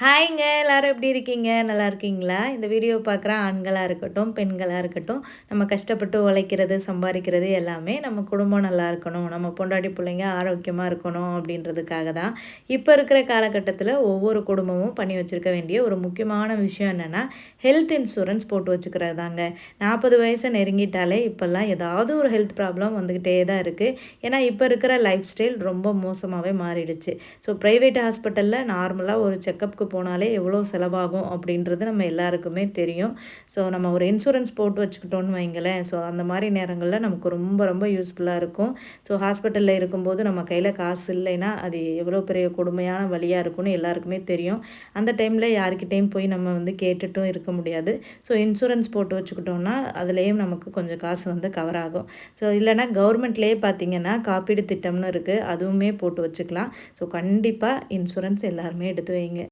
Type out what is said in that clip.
ஹாய்ங்க எல்லாரும் எப்படி இருக்கீங்க? நல்லா இருக்கீங்களா? இந்த வீடியோ பார்க்குற ஆண்களா இருக்கட்டும், பெண்களா இருக்கட்டும், நம்ம கஷ்டப்பட்டு உழைக்கிறது, சம்பாரிக்கிறது எல்லாமே நம்ம குடும்பம் நல்லா இருக்கணும், நம்ம பொண்டாட்டி பிள்ளைங்க ஆரோக்கியமா இருக்கணும் அப்படின்றதுக்காக தான். இப்போ இருக்கிற காலகட்டத்தில ஒவ்வொரு குடும்பமும் பண்ணி வச்சிருக்க வேண்டிய ஒரு முக்கியமான விஷயம் என்னன்னா, ஹெல்த் இன்சூரன்ஸ் போட்டு வச்சுக்கிறது தாங்க. 40 வயசை நெருங்கிட்டாலே இப்போல்லாம் ஏதாவது ஒரு ஹெல்த் ப்ராப்ளம் வந்துக்கிட்டே தான் இருக்கு. ஏன்னா இப்போ இருக்கிற லைஃப் ஸ்டைல் ரொம்ப மோசமாவே மாறிடுச்சு. ஸோ பிரைவேட் ஹாஸ்பிட்டல்ல நார்மலா ஒரு செக்கப்க்கு போனாலே எவ்வளோ செலவாகும் அப்படின்றது நம்ம எல்லாருக்குமே தெரியும். ஸோ நம்ம ஒரு இன்சூரன்ஸ் போட்டு வச்சுக்கிட்டோம்னு வைங்களேன், ஸோ அந்த மாதிரி நேரங்களில் நமக்கு ரொம்ப ரொம்ப யூஸ்ஃபுல்லாக இருக்கும். ஸோ ஹாஸ்பிட்டலில் இருக்கும்போது நம்ம கையில் காசு இல்லைன்னா அது எவ்வளோ பெரிய கொடுமையான வழியாக இருக்கும்னு எல்லாருக்குமே தெரியும். அந்த டைமில் யார்கிட்டேயும் போய் நம்ம வந்து கேட்டுட்டும் இருக்க முடியாது. ஸோ இன்சூரன்ஸ் போட்டு வச்சுக்கிட்டோம்னா அதுலேயும் நமக்கு கொஞ்சம் காசு வந்து கவர் ஆகும். ஸோ இல்லைனா கவர்மெண்ட்லேயே பார்த்தீங்கன்னா காப்பீடு திட்டம்னு இருக்குது, அதுவுமே போட்டு வச்சுக்கலாம். ஸோ கண்டிப்பாக இன்சூரன்ஸ் எல்லாருமே எடுத்து வைங்க.